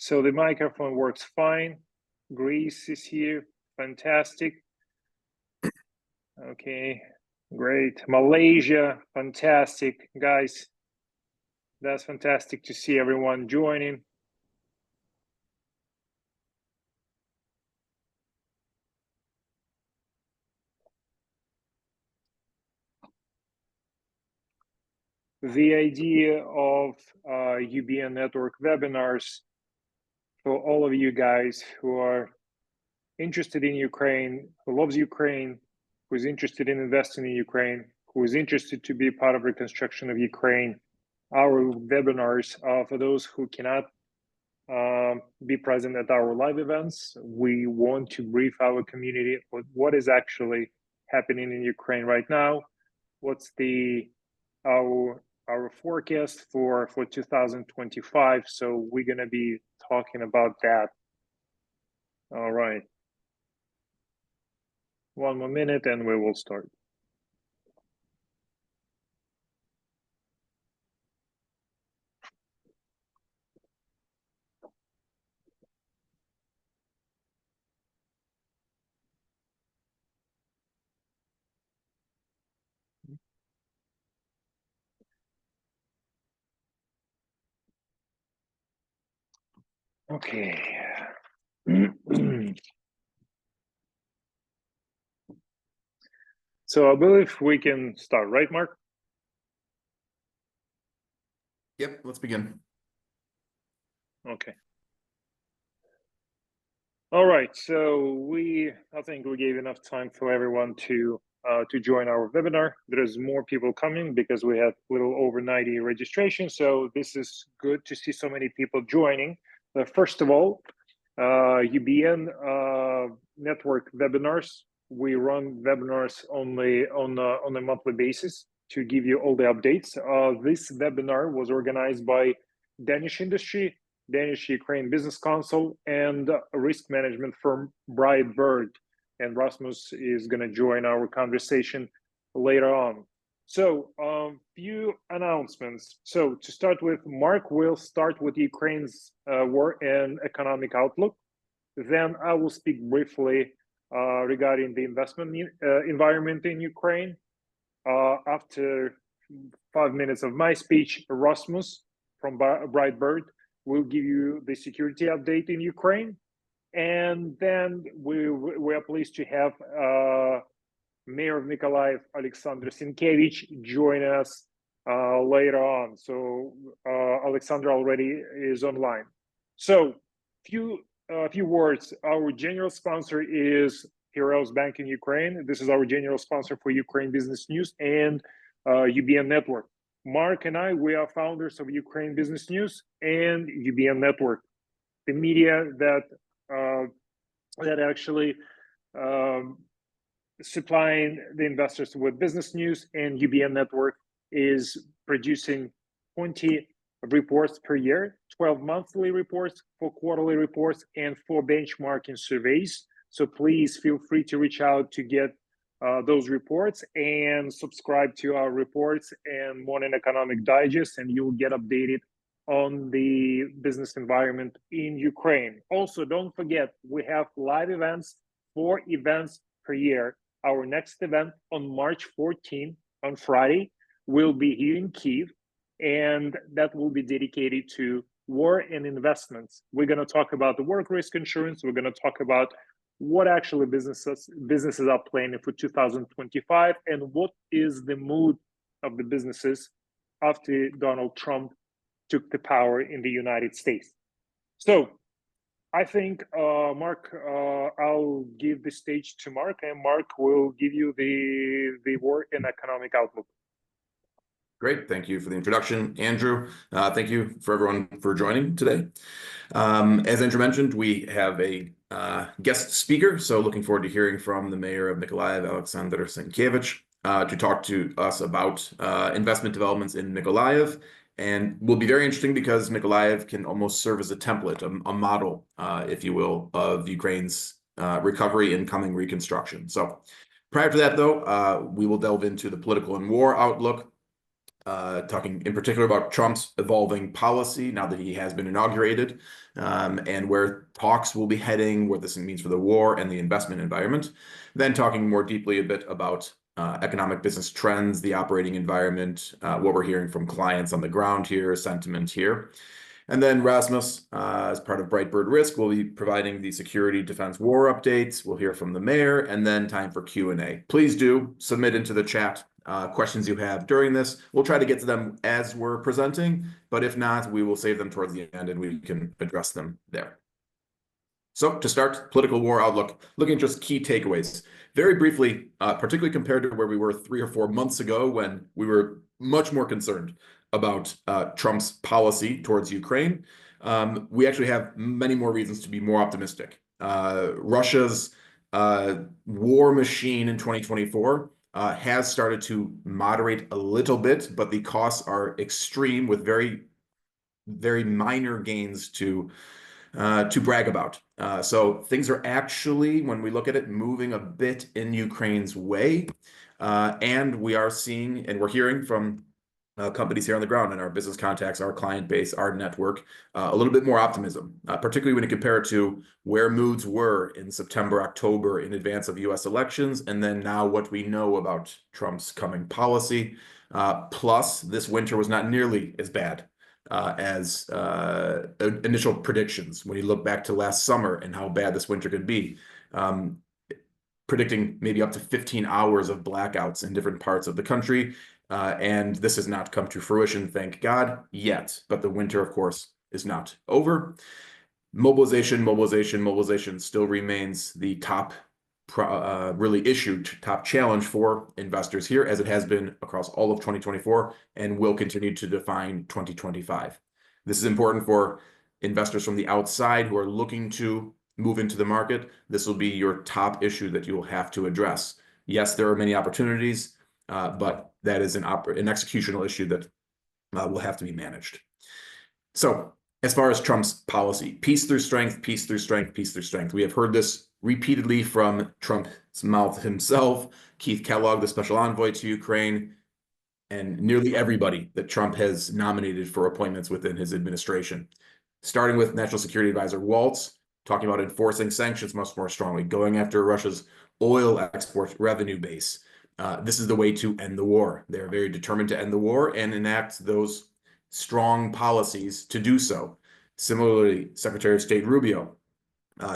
So the microphone works fine. Greece is here. Fantastic. Okay, great. Malaysia, fantastic. Guys, that's fantastic to see everyone joining. The idea of UBN Network webinars for all of you guys who are interested in Ukraine, who loves Ukraine, who is interested in investing in Ukraine, who is interested to be part of reconstruction of Ukraine. Our webinars are for those who cannot be present at our live events. We want to brief our community on what is actually happening in Ukraine right now. What's our forecast for 2025? So we're going to be talking about that. All right. One more minute and we will start. Okay. So I believe we can start, right, Mark? Yep, let's begin. Okay. All right. So I think we gave enough time for everyone to join our webinar. There's more people coming because we have a little over 90 registrations. So this is good to see so many people joining. First of all, UBN network webinars. We run webinars only on a monthly basis to give you all the updates. This webinar was organized by Danish Industry, Danish Ukraine Business Council, and risk management firm Bright Bird. And Rasmus is going to join our conversation later on. So few announcements. So to start with, Mark will start with Ukraine's war and economic outlook. Then I will speak briefly regarding the investment environment in Ukraine. After 5 minutes of my speech, Rasmus from Bright Bird will give you the security update in Ukraine. And then we are pleased to have Mayor of Mykolaiv, Alexander Sienkiewicz, join us later on. So Alexander already is online. So few words. Our general sponsor is Heroes Bank in Ukraine. This is our general sponsor for Ukraine Business News and UBN Network. Mark and I, we are founders of Ukraine Business News and UBN Network, the media that actually supplying the investors with business news, and UBN Network is producing 20 reports per year, 12 monthly reports, 4 quarterly reports, and 4 benchmarking surveys. So please feel free to reach out to get those reports and subscribe to our reports and Morning Economic Digest, and you'll get updated on the business environment in Ukraine. Also, don't forget, we have live events, 4 events per year. Our next event on March 14th, on Friday, will be here in Kyiv, and that will be dedicated to war and investments. We're going to talk about the work risk insurance. We're going to talk about what actually businesses are planning for 2025 and what is the mood of the businesses after Donald Trump took the power in the United States. So I think, Mark, I'll give the stage to Mark, and Mark will give you the war and economic outlook. Great. Thank you for the introduction, Andrew. Thank you for everyone for joining today. As Andrew mentioned, we have a guest speaker, so looking forward to hearing from the mayor of Mykolaiv, Alexander Sienkiewicz, to talk to us about investment developments in Mykolaiv. And will be very interesting because Mykolaiv can almost serve as a template, a model, if you will, of Ukraine's recovery and coming reconstruction. So prior to that, though, we will delve into the political and war outlook. talking in particular about Trump's evolving policy now that he has been inaugurated, and where talks will be heading, what this means for the war and the investment environment. Then talking more deeply a bit about economic business trends, the operating environment, what we're hearing from clients on the ground here, sentiment here. And then Rasmus, as part of Brightbird Risk, will be providing the security defense war updates. We'll hear from the mayor, and then time for Q&A. Please do submit into the chat questions you have during this. We'll try to get to them as we're presenting, but if not, we will save them towards the end and we can address them there. So to start, political war outlook, looking at just key takeaways. Very briefly, particularly compared to where we were 3 or 4 months ago when we were much more concerned about Trump's policy towards Ukraine, we actually have many more reasons to be more optimistic. Russia's war machine in 2024 has started to moderate a little bit, but the costs are extreme with very, very minor gains to brag about. So things are actually, when we look at it, moving a bit in Ukraine's way. And we are seeing, and we're hearing from companies here on the ground and our business contacts, our client base, our network, a little bit more optimism, particularly when you compare it to where moods were in September, October in advance of US elections, and then now what we know about Trump's coming policy. Plus, this winter was not nearly as bad as initial predictions. When you look back to last summer and how bad this winter could be, predicting maybe up to 15 hours of blackouts in different parts of the country. And this has not come to fruition, thank God, yet. But the winter, of course, is not over. Mobilization still remains the top really issued top challenge for investors here, as it has been across all of 2024 and will continue to define 2025. This is important for investors from the outside who are looking to move into the market. This will be your top issue that you will have to address. Yes, there are many opportunities, but that is an executional issue that will have to be managed. So as far as Trump's policy, peace through strength, peace through strength, peace through strength. We have heard this repeatedly from Trump's mouth himself, Keith Kellogg, the special envoy to Ukraine, and nearly everybody that Trump has nominated for appointments within his administration. Starting with National Security Advisor Waltz, talking about enforcing sanctions much more strongly, going after Russia's oil export revenue base. This is the way to end the war. They're very determined to end the war and enact those strong policies to do so. Similarly, Secretary of State Rubio,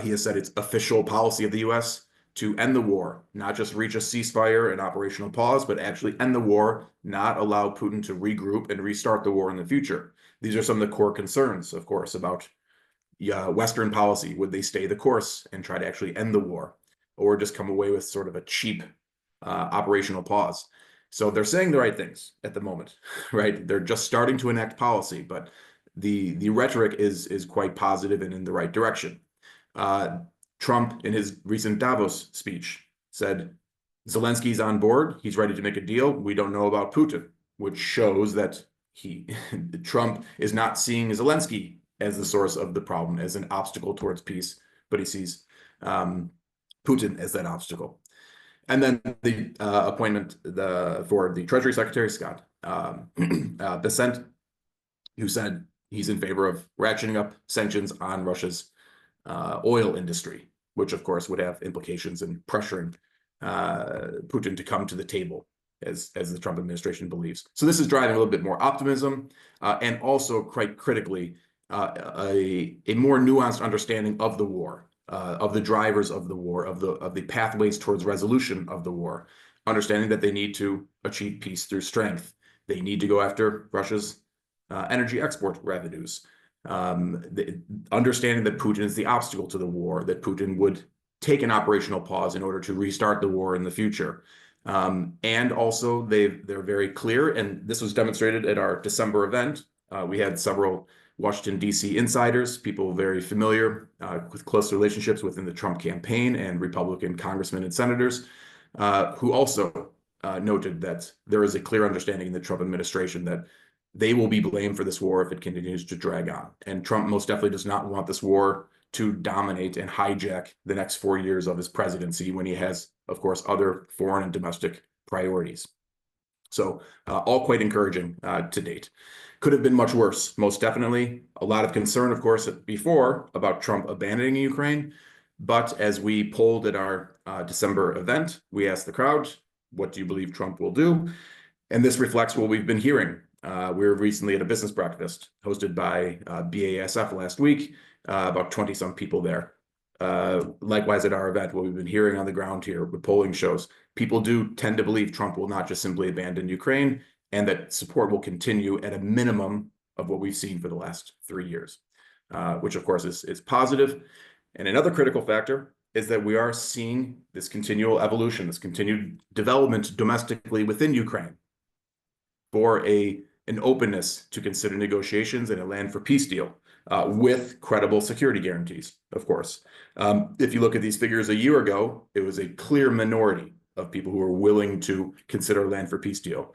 he has said it's official policy of the U.S. to end the war, not just reach a ceasefire and operational pause, but actually end the war, not allow Putin to regroup and restart the war in the future. These are some of the core concerns, of course, about Western policy. Would they stay the course and try to actually end the war, or just come away with sort of a cheap operational pause? So they're saying the right things at the moment, right? They're just starting to enact policy, but the rhetoric is quite positive and in the right direction. Trump, in his recent Davos speech, said Zelensky's on board. He's ready to make a deal. We don't know about Putin, which shows that Trump is not seeing Zelensky as the source of the problem, as an obstacle towards peace, but he sees Putin as that obstacle. And then the appointment for the Treasury Secretary, Scott Bessent, who said he's in favor of ratcheting up sanctions on Russia's oil industry, which of course would have implications in pressuring Putin to come to the table, as the Trump administration believes. So this is driving a little bit more optimism, and also quite critically, a more nuanced understanding of the war, of the drivers of the war, of the pathways towards resolution of the war, understanding that they need to achieve peace through strength. They need to go after Russia's energy export revenues. Understanding that Putin is the obstacle to the war, that Putin would take an operational pause in order to restart the war in the future. And also they're very clear, and this was demonstrated at our December event. We had several Washington, D.C. insiders, people very familiar with close relationships within the Trump campaign and Republican congressmen and senators, who also noted that there is a clear understanding in the Trump administration that they will be blamed for this war if it continues to drag on. And Trump most definitely does not want this war to dominate and hijack the next 4 years of his presidency, when he has, of course, other foreign and domestic priorities. So all quite encouraging to date. Could have been much worse, most definitely. A lot of concern, of course, before about Trump abandoning Ukraine. But as we polled at our December event, we asked the crowd, what do you believe Trump will do? And this reflects what we've been hearing. We were recently at a business breakfast hosted by BASF last week, about 20-some people there. Likewise, at our event, what we've been hearing on the ground here with polling shows, people do tend to believe Trump will not just simply abandon Ukraine, and that support will continue at a minimum of what we've seen for the last 3 years, which of course is positive. And another critical factor is that we are seeing this continual evolution, this continued development domestically within Ukraine for an openness to consider negotiations and a land for peace deal with credible security guarantees, of course. If you look at these figures a year ago, it was a clear minority of people who were willing to consider a land for peace deal.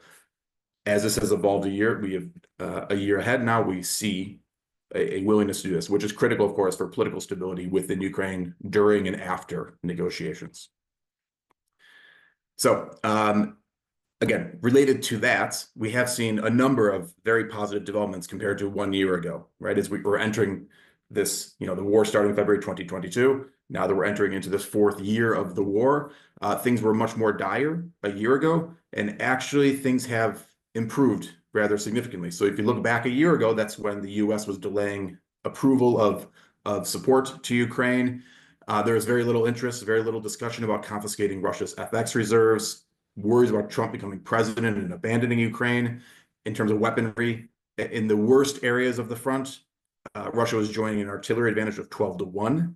As this has evolved we have a year ahead now, we see a willingness to do this, which is critical, of course, for political stability within Ukraine during and after negotiations. So, again, related to that, we have seen a number of very positive developments compared to 1 year ago, right? As we were entering this, the war started in February 2022. Now that we're entering into this 4th year of the war, things were much more dire a year ago, and actually things have improved rather significantly. So if you look back a year ago, that's when the US was delaying approval of support to Ukraine. There was very little interest, very little discussion about confiscating Russia's FX reserves, worries about Trump becoming president and abandoning Ukraine. In terms of weaponry, in the worst areas of the front, Russia was joining an artillery advantage of 12-1.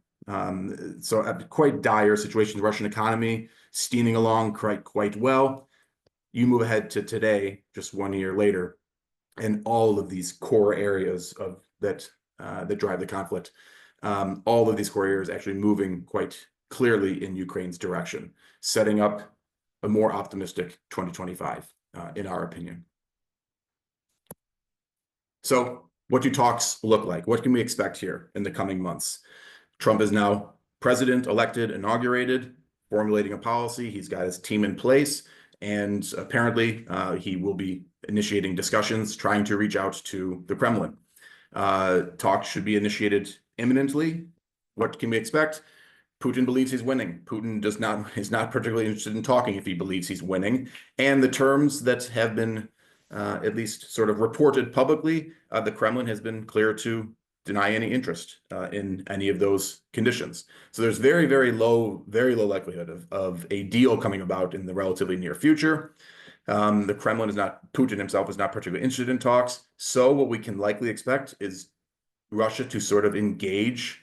So a quite dire situation. The Russian economy steaming along quite well. You move ahead to today, just 1 year later, and all of these core areas that drive the conflict, all of these core areas actually moving quite clearly in Ukraine's direction, setting up a more optimistic 2025, in our opinion. So what do talks look like? What can we expect here in the coming months? Trump is now president, elected, inaugurated, formulating a policy. He's got his team in place, and apparently he will be initiating discussions, trying to reach out to the Kremlin. Talks should be initiated imminently. What can we expect? Putin believes he's winning. Putin is not particularly interested in talking if he believes he's winning. And the terms that have been at least sort of reported publicly, the Kremlin has been clear to deny any interest in any of those conditions. So there's very, very low likelihood of a deal coming about in the relatively near future. The Kremlin Putin himself is not particularly interested in talks. So what we can likely expect is Russia to sort of engage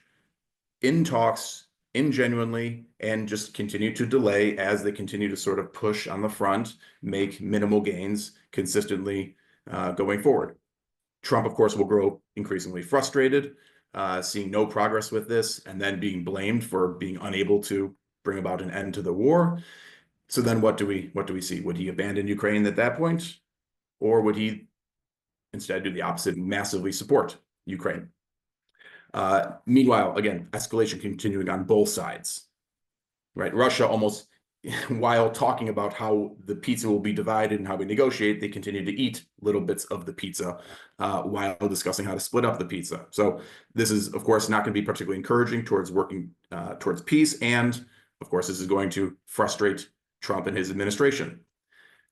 in talks ingenuinely and just continue to delay as they continue to sort of push on the front, make minimal gains consistently going forward. Trump, of course, will grow increasingly frustrated, seeing no progress with this, and then being blamed for being unable to bring about an end to the war. So then what do we see? Would he abandon Ukraine at that point? Or would he instead do the opposite and massively support Ukraine? Meanwhile, again, escalation continuing on both sides, right? Russia almost, while talking about how the pizza will be divided and how we negotiate, they continue to eat little bits of the pizza while discussing how to split up the pizza. So this is, of course, not going to be particularly encouraging towards working towards peace. And of course, this is going to frustrate Trump and his administration.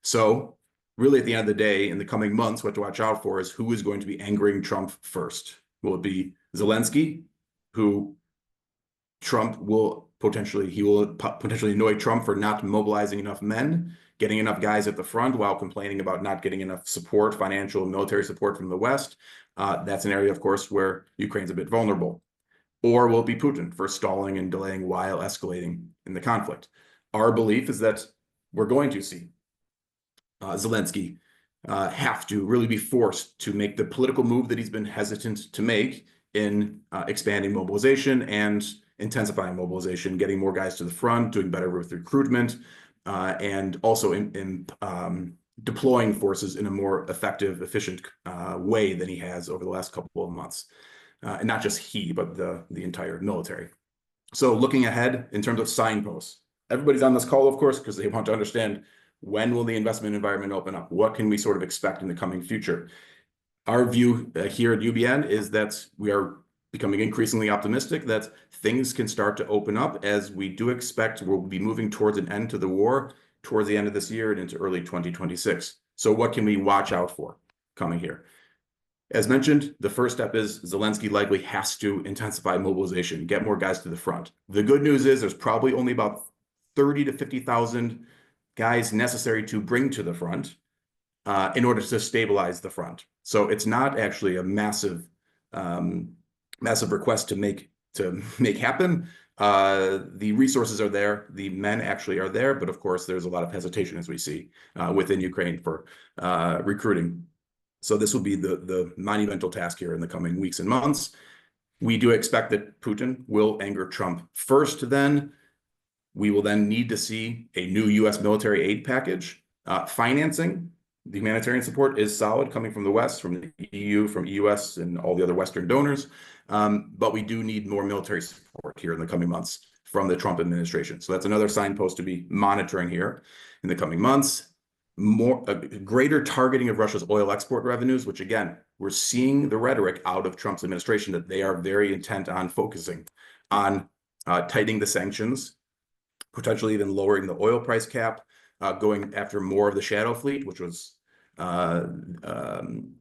So really, at the end of the day, in the coming months, what to watch out for is who is going to be angering Trump first. Will it be Zelensky, who Trump will potentially annoy Trump for not mobilizing enough men, getting enough guys at the front while complaining about not getting enough support, financial and military support from the West? That's an area, of course, where Ukraine's a bit vulnerable. Or will it be Putin for stalling and delaying while escalating in the conflict? Our belief is that we're going to see Zelensky have to really be forced to make the political move that he's been hesitant to make in expanding mobilization and intensifying mobilization, getting more guys to the front, doing better with recruitment, and also in deploying forces in a more effective, efficient way than he has over the last couple of months. And not just he, but the entire military. So looking ahead in terms of signposts, everybody's on this call, of course, because they want to understand When will the investment environment open up? What can we sort of expect in the coming future? Our view here at UBN is that we are becoming increasingly optimistic that things can start to open up, as we do expect we'll be moving towards an end to the war towards the end of this year and into early 2026. So what can we watch out for coming here? As mentioned, the first step is Zelensky likely has to intensify mobilization, get more guys to the front. The good news is there's probably only about 30 to 50,000 guys necessary to bring to the front in order to stabilize the front. So it's not actually a massive request to make happen. The resources are there, the men actually are there, but of course there's a lot of hesitation, as we see within Ukraine, for recruiting. So this will be the monumental task here in the coming weeks and months. We do expect that Putin will anger Trump first. Then we will then need to see a new U.S. military aid package. Financing, the humanitarian support is solid, coming from the West, from the EU, from US, and all the other Western donors. But we do need more military support here in the coming months from the Trump administration. So that's another signpost to be monitoring here in the coming months. Greater targeting of Russia's oil export revenues, which again, we're seeing the rhetoric out of Trump's administration that they are very intent on focusing on tightening the sanctions, potentially even lowering the oil price cap, going after more of the shadow fleet, which was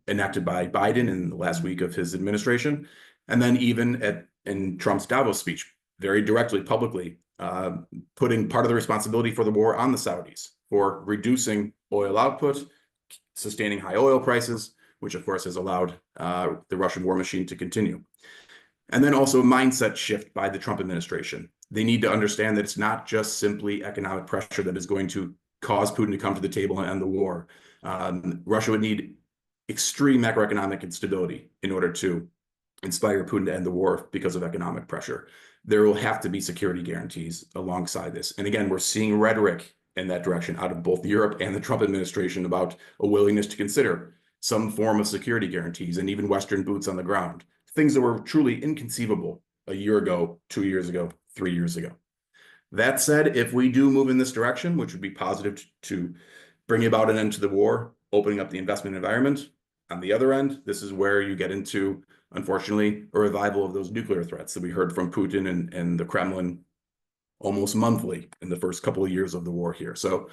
enacted by Biden in the last week of his administration. And then even in Trump's Davos speech, very directly, publicly, putting part of the responsibility for the war on the Saudis for reducing oil output, sustaining high oil prices, which of course has allowed the Russian war machine to continue. And then also a mindset shift by the Trump administration. They need to understand that it's not just simply economic pressure that is going to cause Putin to come to the table and end the war. Russia would need extreme macroeconomic instability in order to inspire Putin to end the war because of economic pressure. There will have to be security guarantees alongside this. And again, we're seeing rhetoric in that direction out of both Europe and the Trump administration about a willingness to consider some form of security guarantees and even Western boots on the ground, things that were truly inconceivable a year ago, 2 years ago, 3 years ago. That said, if we do move in this direction, which would be positive to bring about an end to the war, opening up the investment environment, on the other end, this is where you get into, unfortunately, a revival of those nuclear threats that we heard from Putin and the Kremlin almost monthly in the first couple of years of the war here. So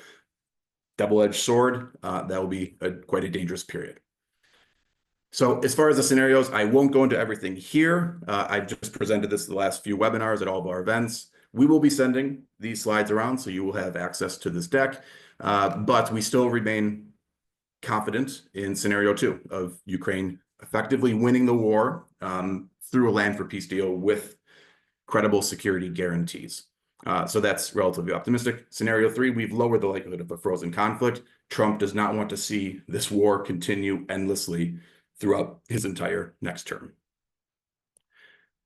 double-edged sword, that will be quite a dangerous period. So as far as the scenarios, I won't go into everything here. I've just presented this the last few webinars at all of our events. We will be sending these slides around, so you will have access to this deck, but we still remain confident in scenario 2 of Ukraine effectively winning the war through a land for peace deal with credible security guarantees. So that's relatively optimistic. Scenario 3, we've lowered the likelihood of a frozen conflict. Trump does not want to see this war continue endlessly throughout his entire next term.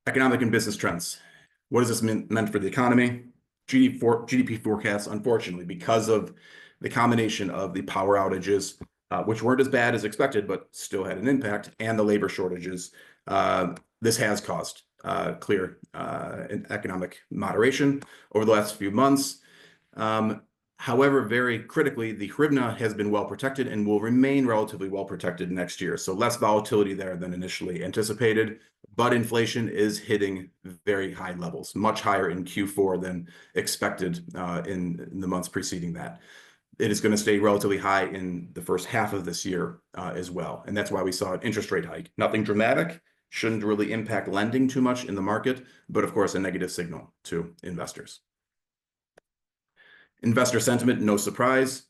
Economic and business trends. What does this mean for the economy? GDP forecasts, unfortunately, because of the combination of the power outages, which weren't as bad as expected, but still had an impact, and the labor shortages, this has caused clear economic moderation over the last few months. However, very critically, the hryvnia has been well protected and will remain relatively well protected next year. So less volatility there than initially anticipated, but inflation is hitting very high levels, much higher in Q4 than expected in the months preceding that. It is going to stay relatively high in the first half of this year as well. And that's why we saw an interest rate hike. Nothing dramatic, shouldn't really impact lending too much in the market, but of course a negative signal to investors. Investor sentiment, no surprise.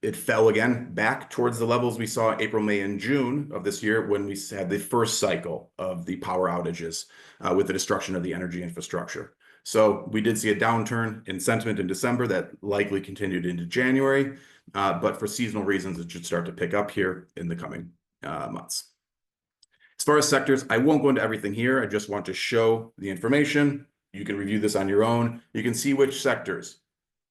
It fell again back towards the levels we saw April, May, and June of this year when we had the first cycle of the power outages with the destruction of the energy infrastructure. So we did see a downturn in sentiment in December that likely continued into January, but for seasonal reasons, it should start to pick up here in the coming months. As far as sectors, I won't go into everything here. I just want to show the information. You can review this on your own. You can see which sectors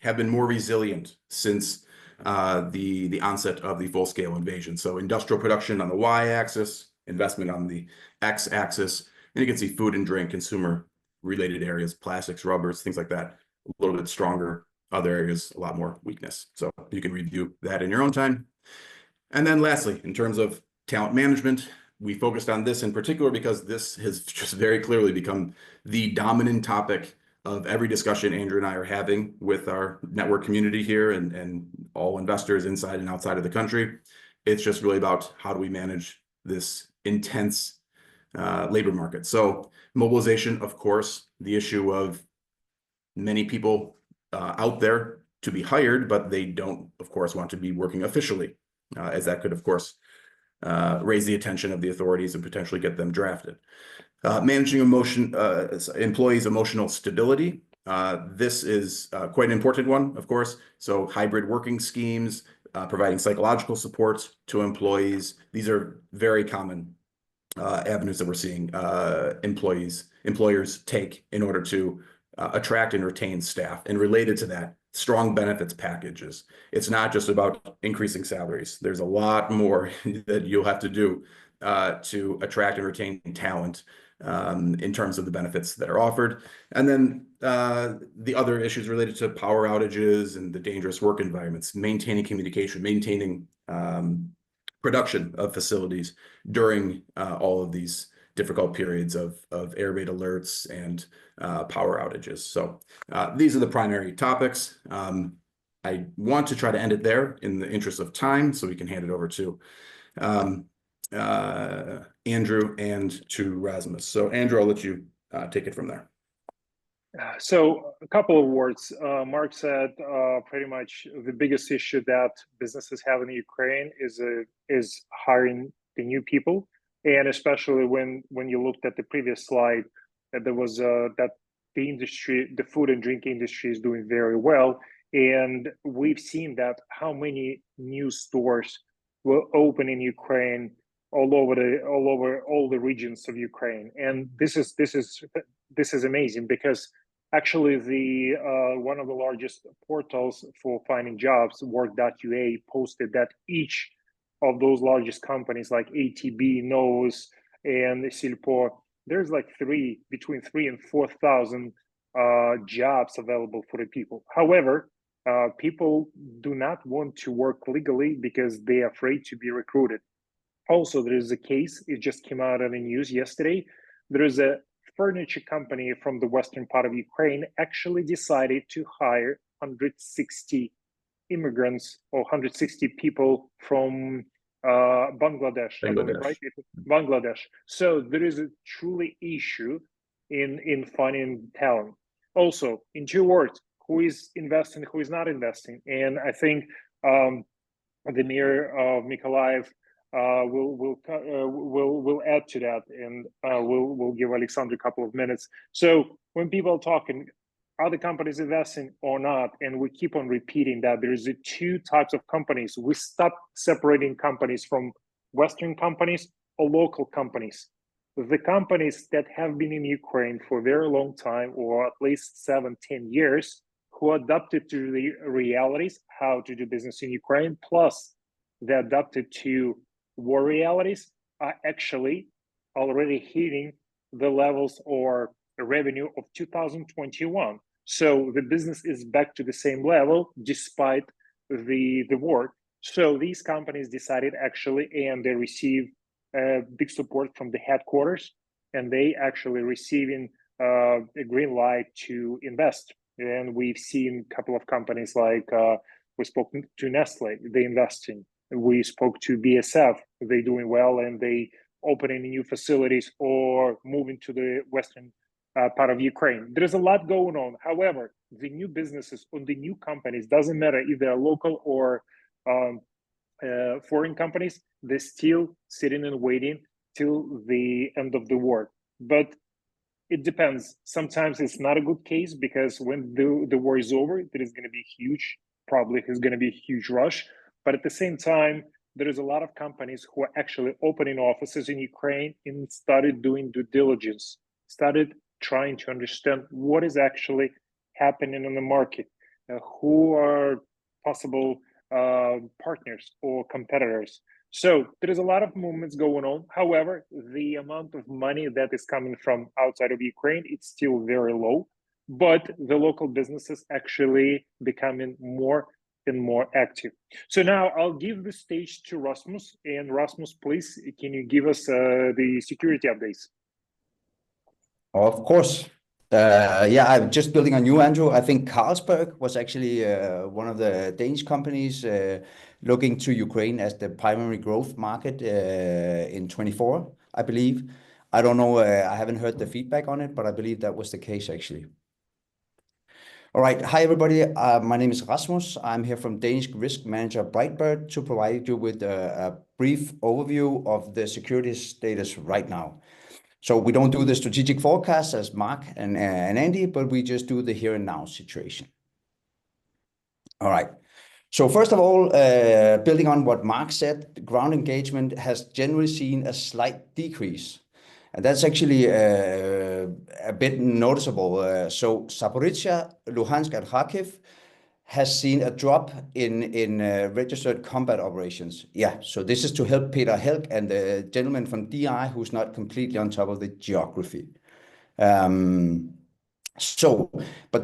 have been more resilient since the onset of the full-scale invasion. So industrial production on the y-axis, investment on the x-axis, and you can see food and drink, consumer-related areas, plastics, rubbers, things like that, a little bit stronger other areas, a lot more weakness. So you can review that in your own time. And then lastly, in terms of talent management, we focused on this in particular because this has just very clearly become the dominant topic of every discussion Andrew and I are having with our network community here and all investors inside and outside of the country. It's just really about how do we manage this intense labor market. So mobilization, of course, the issue of many people out there to be hired, but they don't, of course, want to be working officially, as that could, of course, raise the attention of the authorities and potentially get them drafted. Managing employees' emotional stability. This is quite an important one, of course. So hybrid working schemes, providing psychological support to employees. These are very common avenues that we're seeing employers take in order to attract and retain staff. And related to that, strong benefits packages. It's not just about increasing salaries. There's a lot more that you'll have to do to attract and retain talent in terms of the benefits that are offered. And then the other issues related to power outages and the dangerous work environments, maintaining communication, maintaining production of facilities during all of these difficult periods of air raid alerts and power outages. So these are the primary topics. I want to try to end it there in the interest of time, so we can hand it over to Andrew and to Rasmus. So Andrew, I'll let you take it from there. So a couple of words. Mark said pretty much the biggest issue that businesses have in Ukraine is hiring the new people, and especially when you looked at the previous slide, that there was that the industry, the food and drink industry, is doing very well, and we've seen that how many new stores will open in Ukraine all over all the regions of Ukraine, and this is amazing because actually the one of the largest portals for finding jobs, work.ua, posted that each of those largest companies like ATB, Nose, and Silpo, there's like between 3,000 and 4,000 jobs available for the people. However, people do not want to work legally because they're afraid to be recruited. Also, there is a case, it just came out on the news yesterday. There is a furniture company from the western part of Ukraine actually decided to hire 160 immigrants or 160 people from Bangladesh, I believe, right? Bangladesh. So there is a truly issue in finding talent. Also, in 2 words, who is investing, who is not investing? And I think the mayor of Mykolaiv will add to that, and we'll give Alexander a couple of minutes. So when people are talking, are the companies investing or not? And we keep on repeating that there is 2 types of companies. We stop separating companies from Western companies or local companies. The companies that have been in Ukraine for a very long time, or at least 7-10 years, who adapted to the realities, how to do business in Ukraine, plus they adapted to war realities, are actually already hitting the levels or the revenue of 2021. So the business is back to the same level despite the war. So these companies decided actually, and they receive big support from the headquarters, and they actually receiving a green light to invest. And we've seen a couple of companies like we spoke to Nestle, they investing. We spoke to BSF, they doing well, and they opening new facilities or moving to the western part of Ukraine. There's a lot going on. However, the new businesses on the new companies, doesn't matter if they're local or foreign companies, they're still sitting and waiting till the end of the war. But it depends. Sometimes it's not a good case because when the war is over, there is going to be probably is going to be a huge rush. But at the same time, there is a lot of companies who are actually opening offices in Ukraine and started doing due diligence, started trying to understand what is actually happening in the market, who are possible partners or competitors. So there is a lot of movements going on. However, the amount of money that is coming from outside of Ukraine, it's still very low. but the local businesses actually becoming more and more active. So now I'll give the stage to Rasmus. And Rasmus, please, can you give us the security updates? Of course. Yeah, I'm just building on you, Andrew. I think Carlsberg was actually one of the Danish companies looking to Ukraine as the primary growth market in 24, I believe. I don't know, I haven't heard the feedback on it, but I believe that was the case actually. All right, hi everybody. My name is Rasmus. I'm here from Danish Risk Manager Brightbird to provide you with a brief overview of the security status right now. So we don't do the strategic forecast as Mark and Andy, but we just do the here and now situation. All right. So first of all, building on what Mark said, ground engagement has generally seen a slight decrease. And that's actually a bit noticeable. So Zaporizhzhia, Luhansk, and Kharkiv has seen a drop in registered combat operations. Yeah, so this is to help Peter Helk and the gentleman from DI who's not completely on top of the geography. But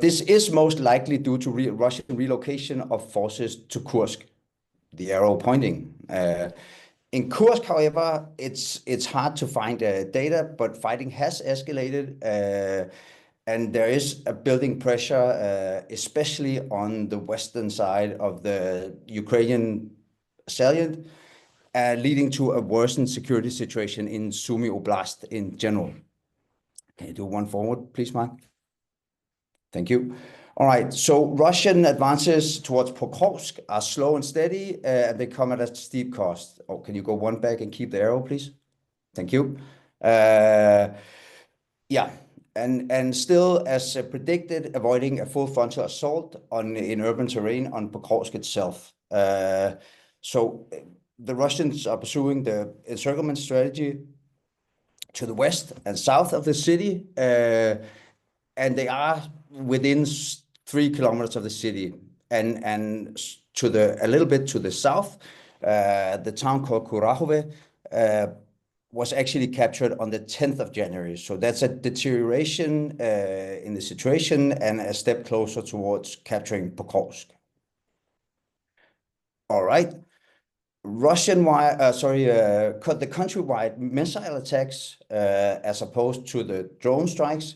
this is most likely due to Russian relocation of forces to Kursk, the arrow pointing. In Kursk, however, it's hard to find data, but fighting has escalated, and there is a building pressure, especially on the western side of the Ukrainian salient, leading to a worsened security situation in Sumy Oblast in general. Can you do one forward, please, Mark? Thank you. All right, so Russian advances towards Pokrovsk are slow and steady, and they come at a steep cost. Oh, can you go one back and keep the arrow, please? Thank you. Yeah, and still, as predicted, avoiding a full frontal assault in urban terrain on Pokrovsk itself. So the Russians are pursuing the encirclement strategy to the west and south of the city, and they are within 3 kilometers of the city, and to a little bit to the south, the town called Kurahove was actually captured on the 10th of January. So that's a deterioration in the situation and a step closer towards capturing Pokrovsk. All right. The countrywide missile attacks, as opposed to the drone strikes,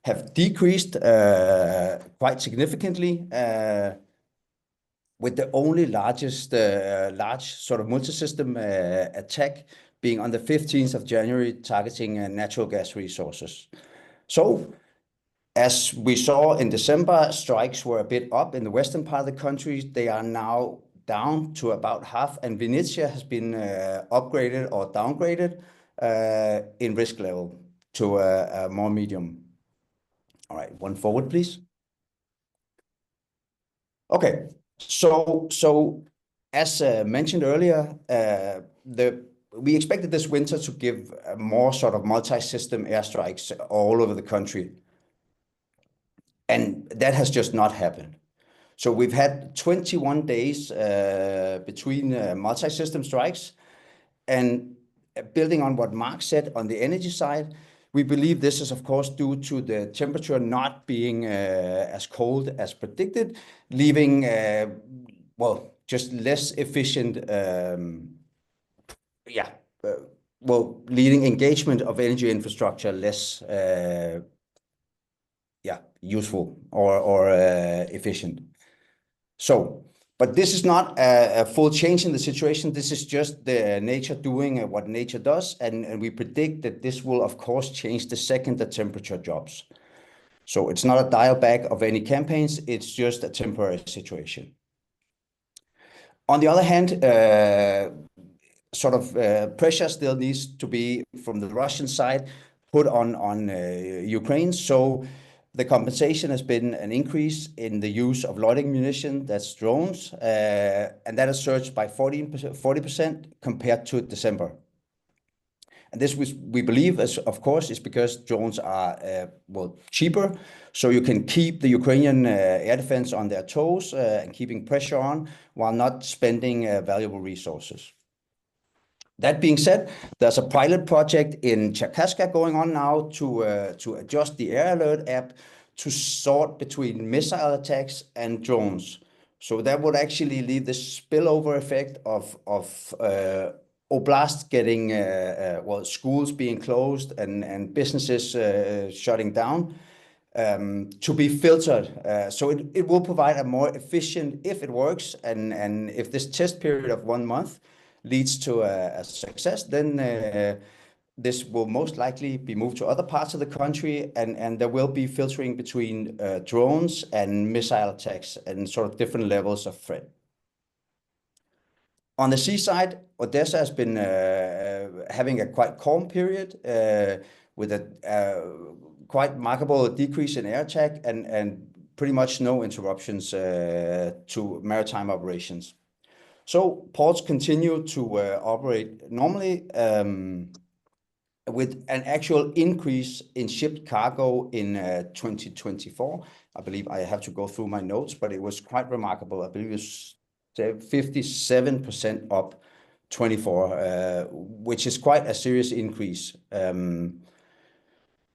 have decreased quite significantly, with the only large sort of multi-system attack being on the 15th of January, targeting natural gas resources. So, as we saw in December, strikes were a bit up in the western part of the country. They are now down to about half, and Vinnytsia has been upgraded or downgraded in risk level to a more medium. All right, one forward, please. Okay, so as mentioned earlier, we expected this winter to give more sort of multi-system airstrikes all over the country, and that has just not happened. So we've had 21 days between multi-system strikes, and building on what Mark said on the energy side, we believe this is, of course, due to the temperature not being as cold as predicted, leaving, just less efficient, leading engagement of energy infrastructure less, useful or efficient. So, but this is not a full change in the situation. This is just the nature doing what nature does. And we predict that this will, of course, change the second the temperature drops. So it's not a dial back of any campaigns. It's just a temporary situation. On the other hand, pressure still needs to be from the Russian side put on Ukraine. So the compensation has been an increase in the use of loitering munition, that's drones, and that has surged by 40% compared to December. And this we believe, of course, is because drones are cheaper, so you can keep the Ukrainian air defense on their toes and keeping pressure on while not spending valuable resources. That being said, there's a pilot project in Cherkasska going on now to adjust the Air Alert app to sort between missile attacks and drones. So that would actually leave the spillover effect of oblasts getting, well, schools being closed and businesses shutting down, to be filtered. So it will provide a more efficient, if it works, and if this test period of 1 month leads to a success, then this will most likely be moved to other parts of the country, and there will be filtering between drones and missile attacks and sort of different levels of threat. On the sea side, Odessa has been having a quite calm period with a quite remarkable decrease in air attack and pretty much no interruptions to maritime operations. So ports continue to operate normally, with an actual increase in shipped cargo in 2024. I believe I have to go through my notes, but it was quite remarkable. I believe it was 57% up 24, which is quite a serious increase. And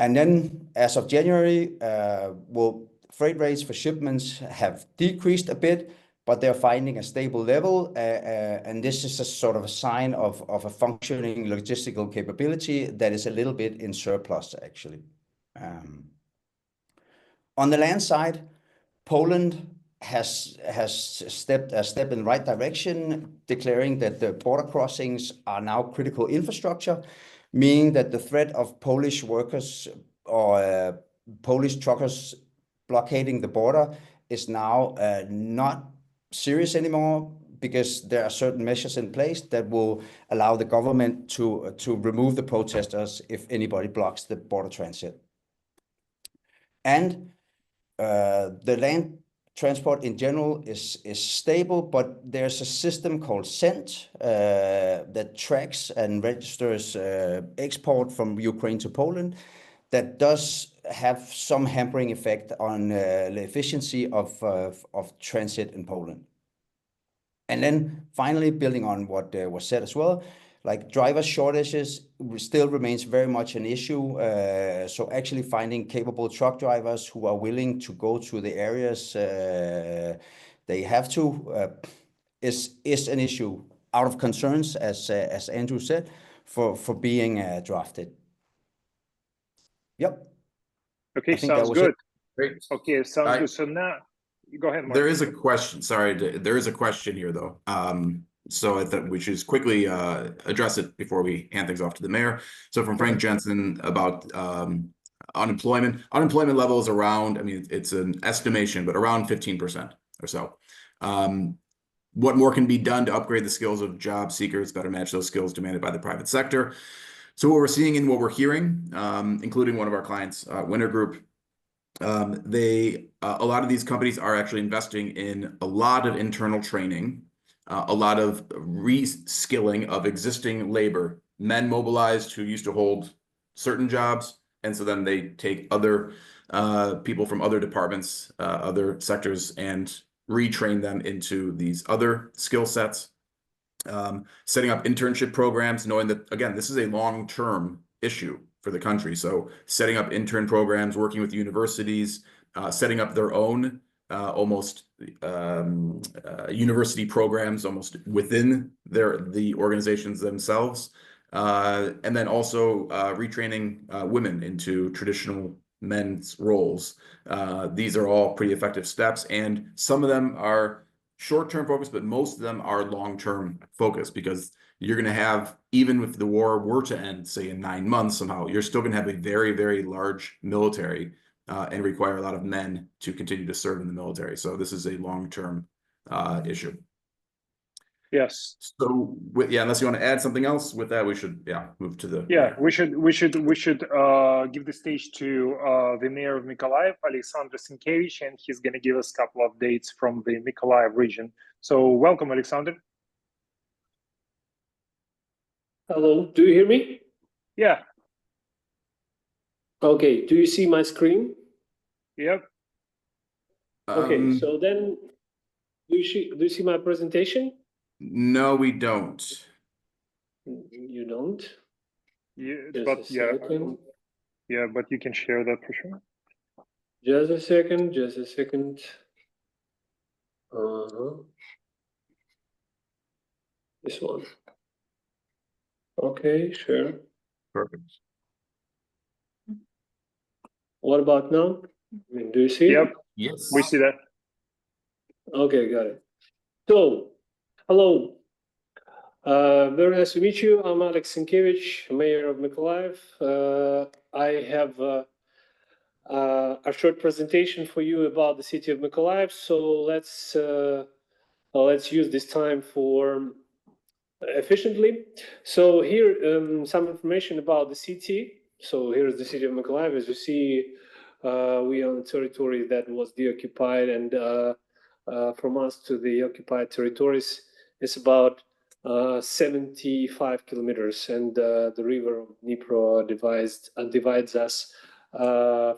then as of January, well, freight rates for shipments have decreased a bit, but they're finding a stable level. And this is a sort of a sign of a functioning logistical capability that is a little bit in surplus, actually. On the land side, Poland has stepped a step in the right direction, declaring that the border crossings are now critical infrastructure, meaning that the threat of Polish workers or Polish truckers blockading the border is now not serious anymore, because there are certain measures in place that will allow the government to remove the protesters if anybody blocks the border transit. And the land transport in general is stable, but there's a system called SENT that tracks and registers export from Ukraine to Poland that does have some hampering effect on the efficiency of transit in Poland. And then finally, building on what was said as well, like driver shortages still remains very much an issue. So actually finding capable truck drivers who are willing to go to the areas they have to is an issue, out of concerns, as Andrew said, for being drafted. Yep. Okay, I think that sounds was good. it. Great. Okay, sounds good. So now, go ahead, Mark. There is a question. Sorry, there is a question here though. So I thought we should just quickly address it before we hand things off to the mayor. So from Frank Jensen about unemployment. Unemployment levels around, I mean, it's an estimation, but around 15% or so. What more can be done to upgrade the skills of job seekers, better match those skills demanded by the private sector? So what we're seeing and what we're hearing, including one of our clients, Winter Group, a lot of these companies are actually investing in a lot of internal training, a lot of reskilling of existing labor, men mobilized who used to hold certain jobs, and so then they take other people from other departments, other sectors, and retrain them into these other skill sets. Setting up internship programs, knowing that, again, this is a long-term issue for the country. So setting up intern programs, working with universities, setting up their own university programs almost within the organizations themselves. And then also retraining women into traditional men's roles. These are all pretty effective steps, and some of them are short-term focus, but most of them are long-term focus, because you're going to have, even if the war were to end, say in 9 months somehow, you're still going to have a very, very large military and require a lot of men to continue to serve in the military. So this is a long-term issue. Yes. So yeah, unless you want to add something else with that, we should move to the Yeah, mayor. we should give the stage to the mayor of Mykolaiv, Alexander Sienkiewicz, and he's going to give us a couple of updates from the Mykolaiv region. So welcome, Alexander. Hello, do you hear me? Yeah. Okay, do you see my screen? Yep. Okay, so then do you see my presentation? No, we don't. You don't? Yeah, Just but a second. yeah, but you can share that for sure. Just a second, just a second. This one. Okay, sure. Perfect. What about now? I mean, do you see it? Yep, Yes. we see that. Okay, got it. So, hello. Very nice to meet you. I'm Alex Sienkiewicz, Mayor of Mykolaiv. I have a short presentation for you about the city of Mykolaiv. So let's use this time for efficiently. So here, some information about the city. So here's the city of Mykolaiv. As you see, we are on a territory that was deoccupied, and from us to the occupied territories is about 75 kilometers, and the river Dnipro divides us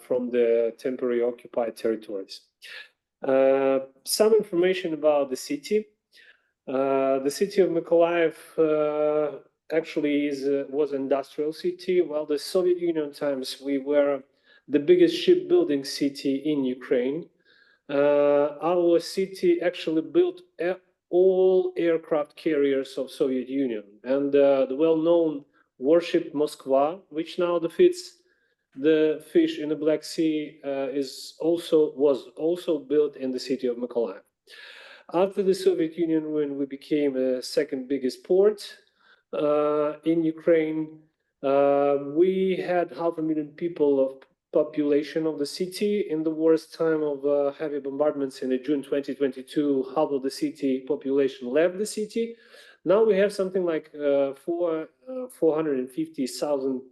from the temporary occupied territories. Some information about the city. The city of Mykolaiv actually was an industrial city. While the Soviet Union times, we were the biggest shipbuilding city in Ukraine. Our city actually built all aircraft carriers of Soviet Union, and the well-known warship Moskva, which now defeats the fish in the Black Sea, was also built in the city of Mykolaiv. After the Soviet Union, when we became the second biggest port in Ukraine, we had 500,000 people of population of the city. In the worst time of heavy bombardments in June 2022, half of the city population left the city. Now we have something like 450,000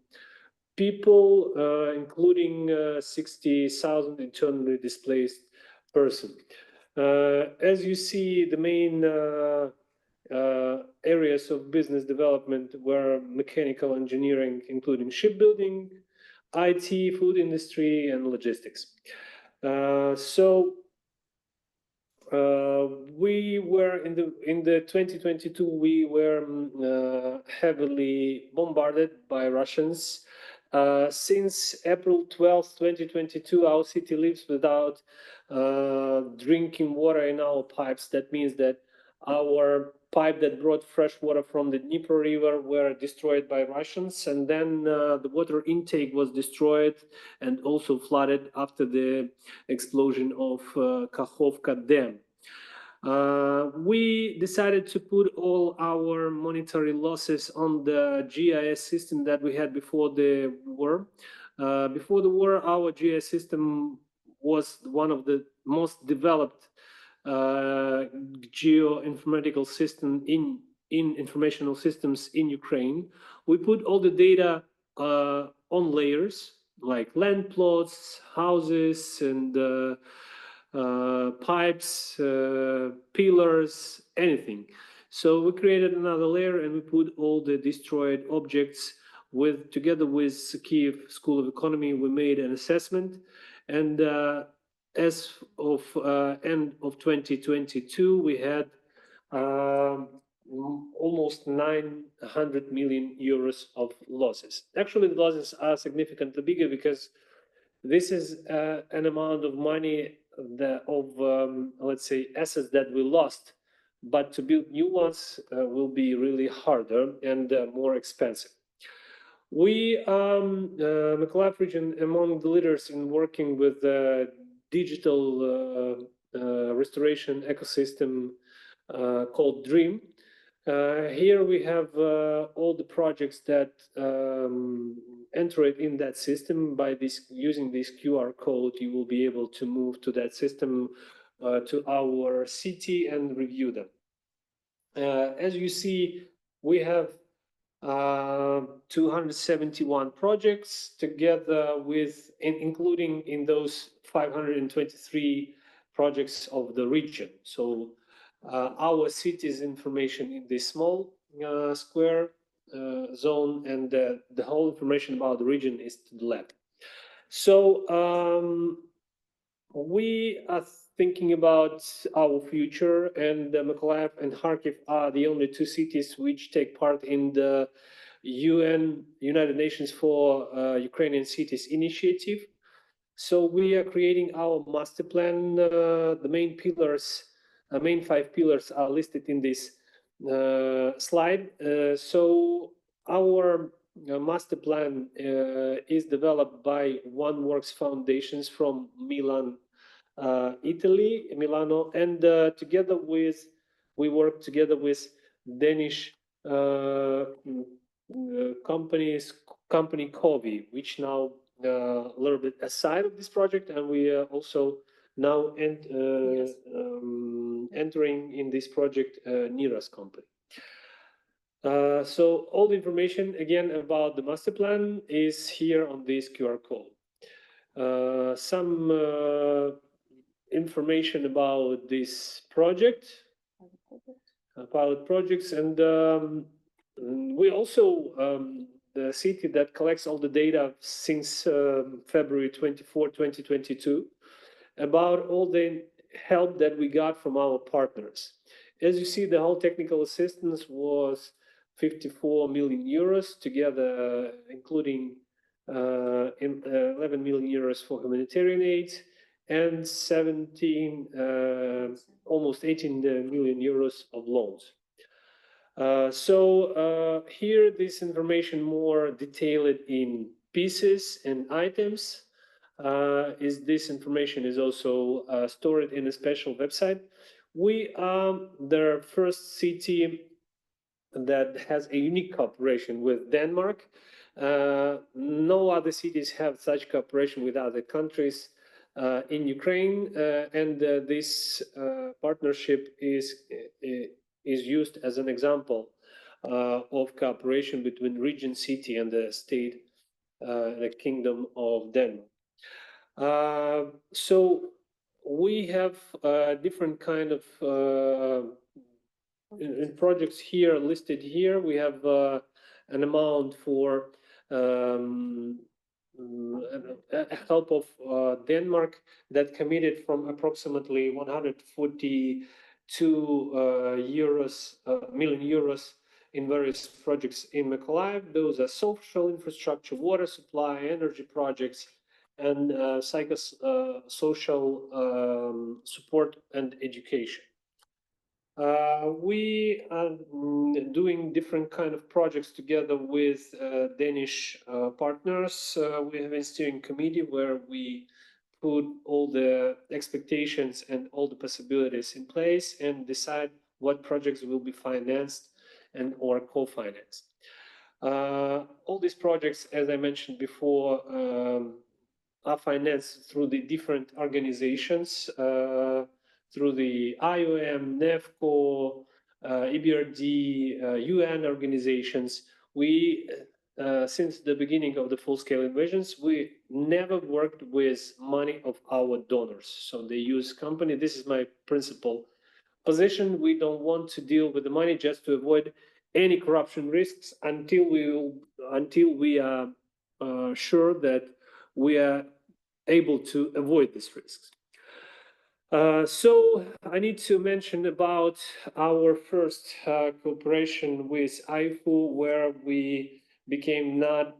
people, including 60,000 internally displaced persons. As you see, the main areas of business development were mechanical engineering, including shipbuilding, IT, food industry, and logistics. We were in the 2022. We were heavily bombarded by Russians. Since April 12th, 2022, our city lives without drinking water in our pipes. That means that our pipe that brought fresh water from the Dnipro River were destroyed by Russians, and then the water intake was destroyed and also flooded after the explosion of Kakhovka Dam. We decided to put all our monetary losses on the GIS system that we had before the war. Before the war, our GIS system was one of the most developed geoinformatical system in informational systems in Ukraine. We put all the data on layers like land plots, houses, and pipes, pillars, anything. So we created another layer and we put all the destroyed objects together with Kiev School of Economy. We made an assessment, and as of end of 2022, we had almost 900 million euros of losses. Actually, the losses are significantly bigger because this is an amount of money let's say, assets that we lost, but to build new ones will be really harder and more expensive. We, Mykolaiv region, among the leaders in working with the digital restoration ecosystem called DREAM. Here we have all the projects that enter it in that system. By using this QR code, you will be able to move to that system to our city and review them. As you see, we have 271 projects together with, including in those 523 projects of the region. So our city's information in this small square zone, and the whole information about the region is to the left. So we are thinking about our future, and Mykolaiv and Kharkiv are the only two cities which take part in the United Nations for Ukrainian Cities initiative. So we are creating our master plan. The main pillars, main 5 pillars are listed in this slide. So our master plan is developed by OneWorks Foundations from Milan, Italy, Milano, and we work together with Danish company Covey, which now a little bit aside of this project, and we are also now entering in this project Nira's company. So all the information again about the master plan is here on this QR code. Some information about this project, pilot projects, and we also the city that collects all the data since February 24, 2022, about all the help that we got from our partners. As you see, the whole technical assistance was 54 million euros together, including 11 million euros for humanitarian aid and almost 18 million euros of loans. So here this information more detailed in pieces and items. This information is also stored in a special website. We are the first city that has a unique cooperation with Denmark. No other cities have such cooperation with other countries in Ukraine, and this partnership is used as an example of cooperation between region city and the state, the Kingdom of Denmark. So we have different kind of in projects here listed here. We have an amount for help of Denmark that committed from approximately 142 million euros in various projects in Mykolaiv. Those are social infrastructure, water supply, energy projects, and psychosocial support and education. We are doing different kind of projects together with Danish partners. We have a steering committee where we put all the expectations and all the possibilities in place and decide what projects will be financed and or co-financed. All these projects, as I mentioned before, are financed through the different organizations, through the IOM, NEFCO, EBRD, UN organizations. We, since the beginning of the full-scale invasions, we never worked with money of our donors. So they use company. This is my principal position. We don't want to deal with the money just to avoid any corruption risks until we are sure that we are able to avoid these risks. So I need to mention about our first cooperation with IFU, where we became not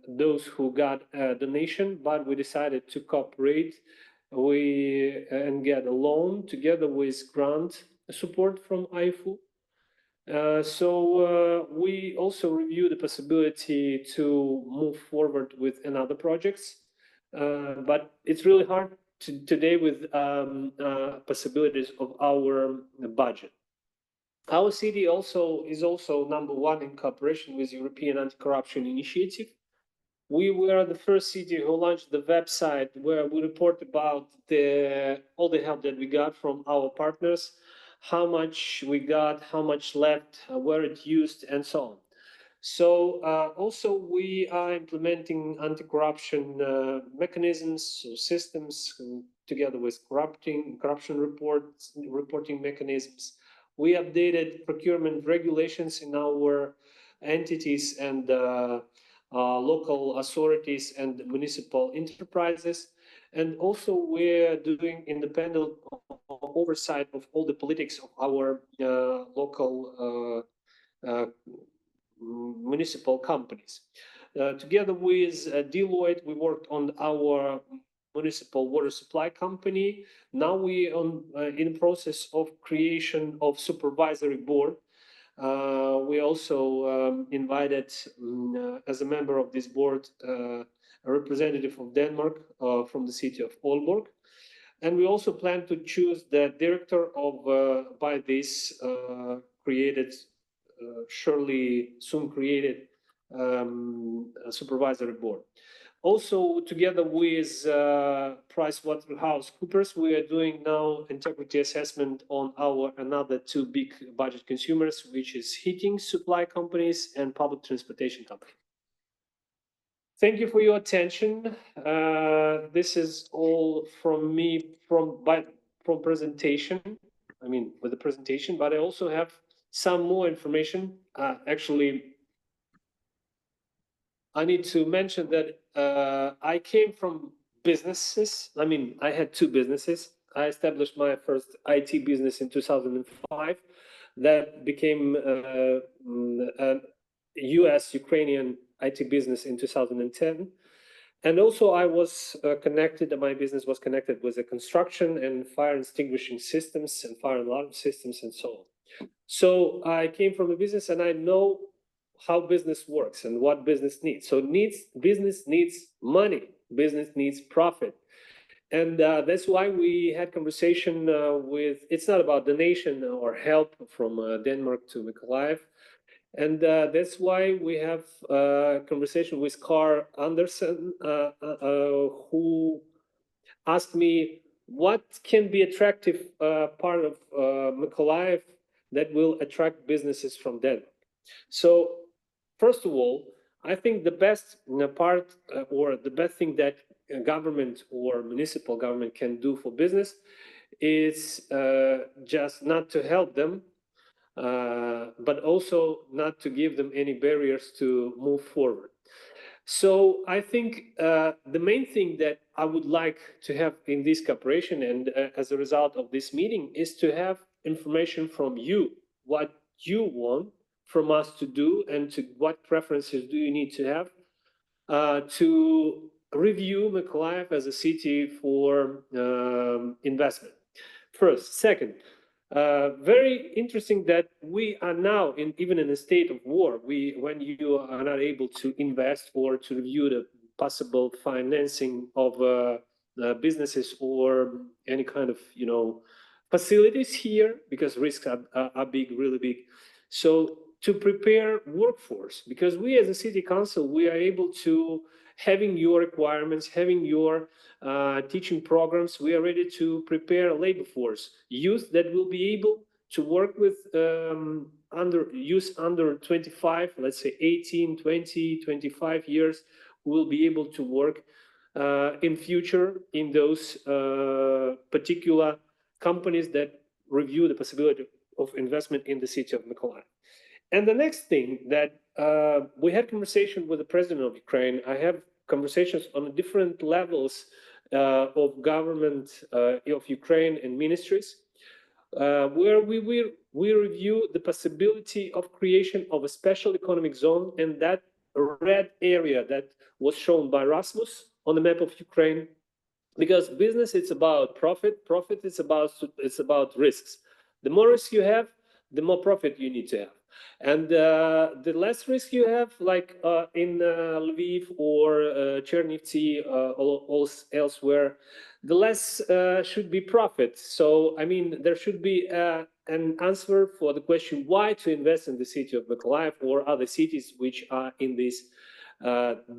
those who got a donation, but we decided to cooperate and get a loan together with grant support from IFU. So we also review the possibility to move forward with another projects, but it's really hard today with possibilities of our budget. Our city is also #1 in cooperation with European Anti-Corruption Initiative. We were the first city who launched the website where we report about all the help that we got from our partners, how much we got, how much left, where it used, and so on. So also we are implementing anti-corruption mechanisms, so systems together with corruption reporting mechanisms. We updated procurement regulations in our entities and local authorities and municipal enterprises. And also we're doing independent oversight of all the politics of our local municipal companies. Together with Deloitte, we worked on our municipal water supply company. Now we are in the process of creation of supervisory board. We also invited as a member of this board a representative of Denmark from the city of Aalborg. And we also plan to choose the director of by this created, surely soon created supervisory board. Also, together with PricewaterhouseCoopers, we are doing now integrity assessment on our another two big budget consumers, which is heating supply companies and public transportation companies. Thank you for your attention. This is all from me from presentation. I mean, with the presentation, but I also have some more information. Actually, I need to mention that I came from businesses. I mean, I had two businesses. I established my first IT business in 2005. That became a US-Ukrainian IT business in 2010. And also I was connected, my business was connected with the construction and fire extinguishing systems and fire alarm systems and so on. So I came from a business and I know how business works and what business needs. So business needs money, business needs profit. And that's why we had conversation with, it's not about donation or help from Denmark to Mykolaiv. And that's why we have conversation with Carl Anderson, who asked me what can be attractive part of Mykolaiv that will attract businesses from Denmark. So first of all, I think the best part or the best thing that government or municipal government can do for business is just not to help them, but also not to give them any barriers to move forward. So I think the main thing that I would like to have in this cooperation and as a result of this meeting is to have information from you, what you want from us to do and to what preferences do you need to have to review Mykolaiv as a city for investment. First. Second, very interesting that we are now even in a state of war. When you are not able to invest or to review the possible financing of businesses or any kind of facilities here, because risks are big, really big. So to prepare workforce, because we as a city council, we are able to having your requirements, having your teaching programs, we are ready to prepare a labor force, youth that will be able to work with under 25, let's say 18, 20, 25 years, who will be able to work in future in those particular companies that review the possibility of investment in the city of Mykolaiv. And the next thing that we had conversation with the president of Ukraine. I have conversations on different levels of government of Ukraine and ministries, where we review the possibility of creation of a special economic zone, and that red area that was shown by Rasmus on the map of Ukraine, because business it's about profit, it's about risks. The more risk you have, the more profit you need to have. And the less risk you have, like in Lviv or Chernivtsi or elsewhere, the less should be profit. So, I mean, there should be an answer for the question why to invest in the city of Mykolaiv or other cities which are in this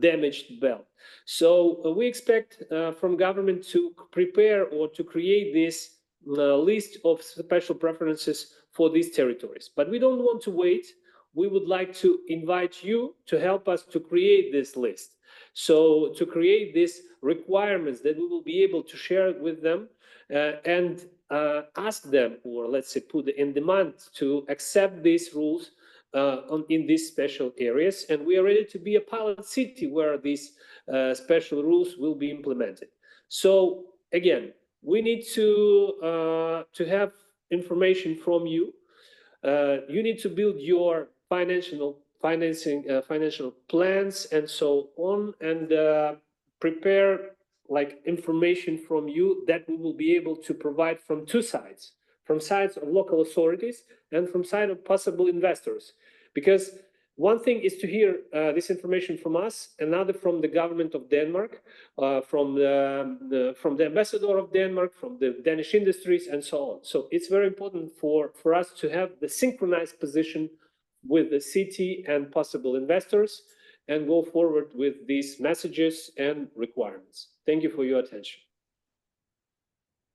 damaged belt. So we expect from government to prepare or to create this list of special preferences for these territories. But we don't want to wait. We would like to invite you to help us to create this list. So to create these requirements that we will be able to share with them and ask them, or let's say put in demand to accept these rules in these special areas. And we are ready to be a pilot city where these special rules will be implemented. So again, we need to have information from you. You need to build your financial plans and so on, and prepare like information from you that we will be able to provide from two sides, from sides of local authorities and from side of possible investors. Because one thing is to hear this information from us, another from the government of Denmark, from the ambassador of Denmark, from the Danish industries, and so on. So it's very important for us to have the synchronized position with the city and possible investors, and go forward with these messages and requirements. Thank you for your attention.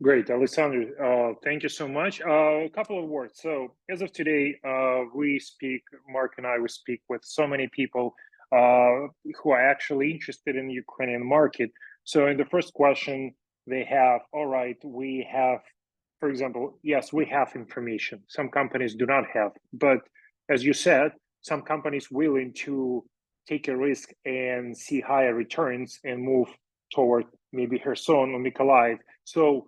Great, Alexander. Thank you so much. A couple of words. So as of today, Mark and I, we speak with so many people who are actually interested in the Ukrainian market. So in the first question, they have, all right, we have, for example, yes, we have information. Some companies do not have, but as you said, some companies willing to take a risk and see higher returns and move toward maybe Kherson or Mykolaiv. So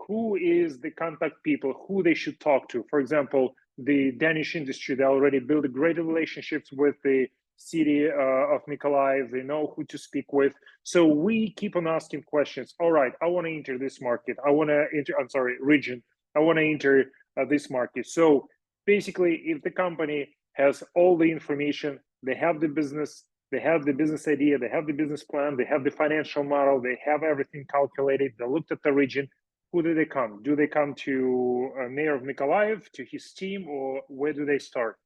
who is the contact people, who they should talk to? For example, the Danish industry, they already built great relationships with the city of Mykolaiv. They know who to speak with. So we keep on asking questions. All right, I want to enter this market. I want to enter, region. I want to enter this market. So basically, if the company has all the information, they have the business idea, they have the business plan, they have the financial model, they have everything calculated, they looked at the region, who do they come? Do they come to Mayor of Mykolaiv, to his team, or where do they start?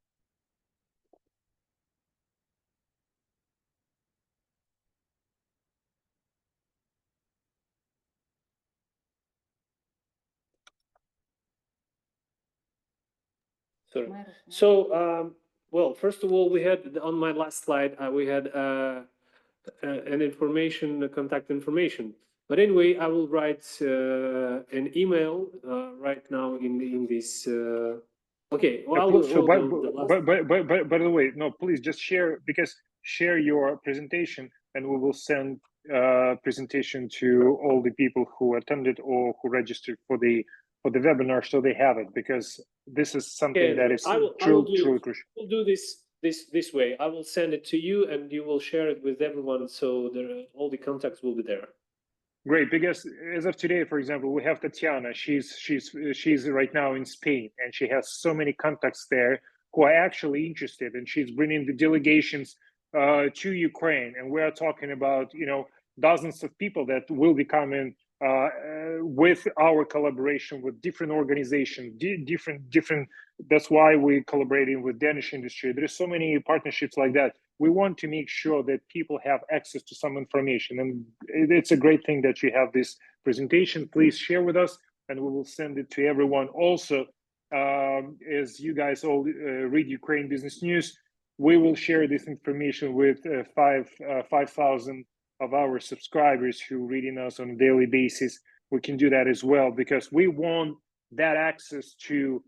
Sorry. So, well, first of all, we had on my last slide, we had contact information. But anyway, I will write an email right now in this. Okay. Well, by the way, no, please just share your presentation, and we will send presentation to all the people who attended or who registered for the webinar, so they have it, because this is something that is truly crucial. We'll do this way. I will send it to you, and you will share it with everyone, so all the contacts will be there. Great, because as of today, for example, we have Tatiana. She's right now in Spain, and she has so many contacts there who are actually interested, and she's bringing the delegations to Ukraine. And we are talking about, dozens of people that will be coming with our collaboration with different organizations, different. That's why we're collaborating with Danish industry. There's so many partnerships like that. We want to make sure that people have access to some information, and it's a great thing that you have this presentation. Please share with us, and we will send it to everyone. Also, as you guys all read Ukraine Business News, we will share this information with 5,000 of our subscribers who are reading us on a daily basis. We can do that as well, because we want that access to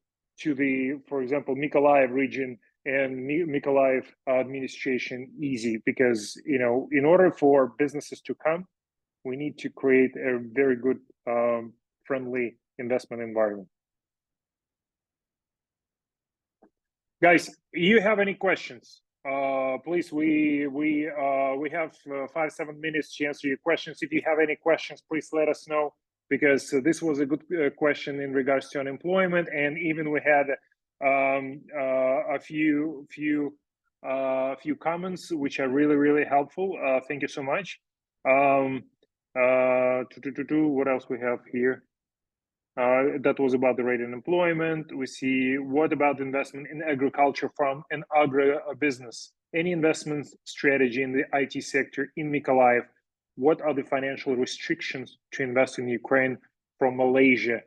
the, for example, Mykolaiv region and Mykolaiv administration easy, because in order for businesses to come, we need to create a very good friendly investment environment. Guys, you have any questions? Please, we have 5-7 minutes to answer your questions. If you have any questions, please let us know, because this was a good question in regards to unemployment, and even we had a few comments which are really helpful. Thank you so much. What else we have here? That was about the rate of unemployment. We see, what about investment in agriculture farm and agro business? Any investment strategy in the IT sector in Mykolaiv? What are the financial restrictions to invest in Ukraine from Malaysia?